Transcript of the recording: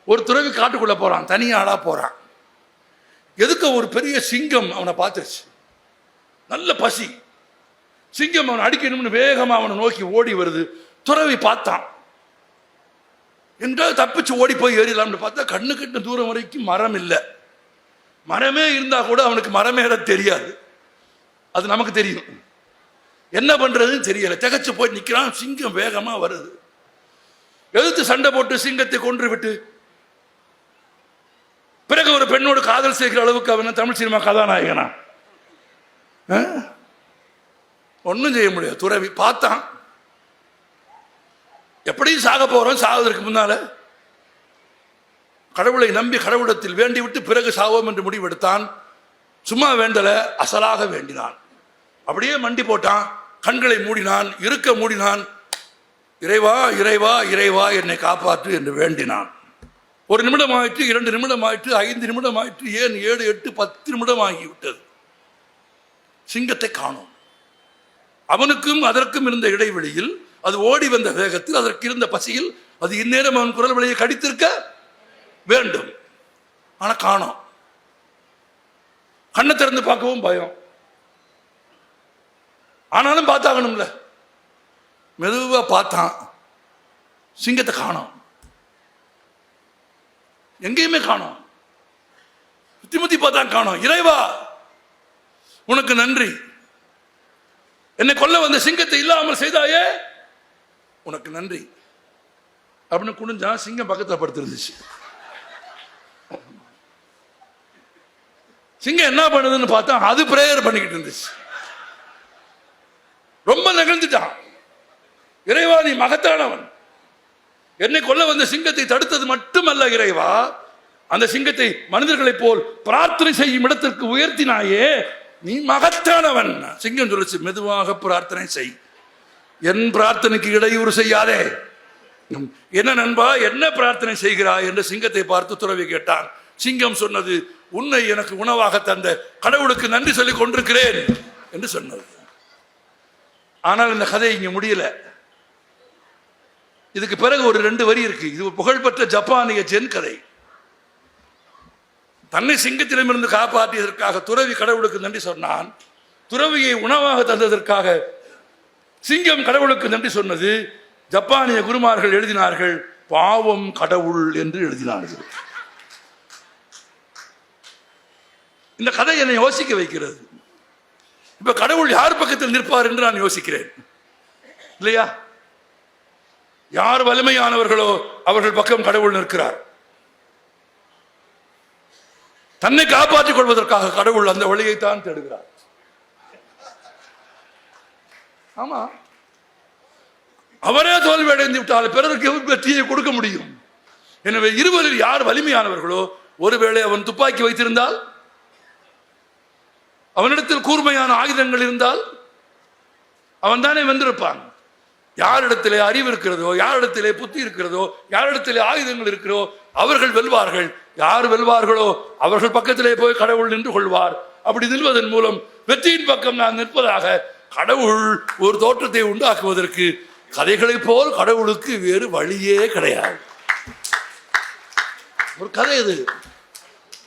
ஒரு துறவி காட்டுக்குள்ள போறான், தனியாளா போறான். எதுக்கு ஒரு பெரிய சிங்கம் அவனை பார்த்துருச்சு. நல்ல பசி. சிங்கம் அவனை அடிக்கணும்னு வேகமா அவனை நோக்கி ஓடி வருது. துறவி பார்த்தான், எங்காவது தப்பிச்சு ஓடி போய் ஏறிடலாம்னு பார்த்தா கண்ணு கட்டின தூரம் வரைக்கும் மரம் இல்லை. மரமே இருந்தா கூட அவனுக்கு மரமேற தெரியாது. அது நமக்கு தெரியும். என்ன பண்றதுன்னு தெரியல. திகச்சு போய் நிக்கிறான். சிங்கம் வேகமா வருது. எதிர்த்து சண்டை போட்டு சிங்கத்தை கொன்று விட்டு பிறகு ஒரு பெண்ணோடு காதல் செய்கிற அளவுக்கு அவன் தமிழ் சினிமா கதாநாயகனா? ஒன்னும் செய்ய முடியாது. துறவி பார்த்தான், எப்படியும் சாக போறோம், சாவதற்கு முன்னால கடவுளை நம்பி கடவுளத்தில் வேண்டி விட்டு பிறகு சாவோம் என்று முடிவெடுத்தான். சும்மா வேண்டல, அசலாக வேண்டினான். அப்படியே மண்டி போட்டான், கண்களை மூடினான், இருக்க மூடினான். இறைவா இறைவா இறைவா என்னை காப்பாற்று என்று வேண்டினான். 1 நிமிடம் ஆயிற்று, 2 நிமிடம் ஆயிற்று, 5 நிமிடம் ஆயிற்று, ஏன் 7, 8, 10 நிமிடம் ஆகிவிட்டது. சிங்கத்தை காணோம். அவனுக்கும் அதற்கும் இருந்த இடைவெளியில், அது ஓடி வந்த வேகத்தில், அதற்கு இருந்த பசியில், அது இந்நேரம் அவன் குரல் வழியை கடித்திருக்க வேண்டும். ஆனா காணோம். கண்ணை திறந்து பார்க்கவும் பயம். ஆனாலும் பார்த்தாகணும்ல. மெதுவா பார்த்தான், சிங்கத்தை காணோம். எங்கேயுமே காணோம். சுத்தி முத்தி பார்த்தான், காணோம். இறைவா உனக்கு நன்றி, என்னை கொல்ல வந்த சிங்கத்தை இல்லாமல் செய்தாயே, உனக்கு நன்றி அப்படின்னு குனிஞ்சான். சிங்கம் பக்கத்தில் படுத்துருந்துச்சு. சிங்கம் என்ன பண்ணுதுன்னு பார்த்தா அது பிரேயர் பண்ணிக்கிட்டு இருந்துச்சு. ரொம்ப நகழ்ந்துட்டான். இறைவா நீ மகத்தானவன், என்னை கொல்ல வந்த சிங்கத்தை தடுத்தது மட்டுமல்ல இறைவா, அந்த சிங்கத்தை மனிதர்களைப் போல் பிரார்த்தனை செய்யும் இடத்திற்கு உயர்த்தினாயே, நீ மகத்தானவன். சிங்கம் சொல்லுச்சு, மெதுவாக பிரார்த்தனை செய், என் பிரார்த்தனைக்கு இடையூறு செய்யாதே. என்ன நண்பா, என்ன பிரார்த்தனை செய்கிறாய் என்று சிங்கத்தை பார்த்து துறவி கேட்டான். சிங்கம் சொன்னது, உன்னை எனக்கு உணவாக தந்த கடவுளுக்கு நன்றி சொல்லிக் கொண்டிருக்கிறேன் என்று சொன்னது. ஆனால் இந்த கதை இங்க முடியல. இதுக்கு பிறகு ஒரு 2 வரி இருக்கு. இது புகழ்பெற்ற ஜப்பானிய ஜென் கதை. தன்னை சிங்கத்திடமிருந்து காப்பாற்றியதற்காக துறவி கடவுளுக்கு நன்றி சொன்னான். துறவியை உணவாக தந்ததற்காக சிங்கம் கடவுளுக்கு நன்றி சொன்னது. ஜப்பானிய குருமார்கள் எழுதினார்கள், பாவம் கடவுள் என்று எழுதினார்கள். இந்த கதை என்னை யோசிக்க வைக்கிறது. இப்ப கடவுள் யார் பக்கத்தில் நிற்பார் என்று நான் யோசிக்கிறேன், இல்லையா? யார் வலிமையானவர்களோ அவர்கள் பக்கம் கடவுள் நிற்கிறார். தன்னை காப்பாற்றிக் கொள்வதற்காக கடவுள் அந்த வழியைத்தான் தேடுகிறார். ஆமா, அவரே தோல்வி அடைந்து விட்டால் பிறருக்கு வெற்றியை கொடுக்க முடியும். எனவே இருவரில் யார் வலிமையானவர்களோ, ஒருவேளை அவன் துப்பாக்கி வைத்திருந்தால், அவனிடத்தில் கூர்மையான ஆயுதங்கள் இருந்தால் அவன் தானே வென்றிருப்பான். யாரிடத்திலே அறிவு இருக்கிறதோ, யாரிடத்திலே புத்தி இருக்கிறதோ, யாரிடத்திலே ஆயுதங்கள் இருக்கிறதோ அவர்கள் வெல்வார்கள். யார் வெல்வார்களோ அவர்கள் பக்கத்திலே போய் கடவுள் நின்று கொள்வார். அப்படி நில்வதன் மூலம் வெற்றியின் பக்கம் நான் நிற்பதாக கடவுள் ஒரு தோற்றத்தை உண்டாக்குவதற்கு கதைகளை போல் கடவுளுக்கு வேறு வழியே கிடையாது. ஒரு கதை இது.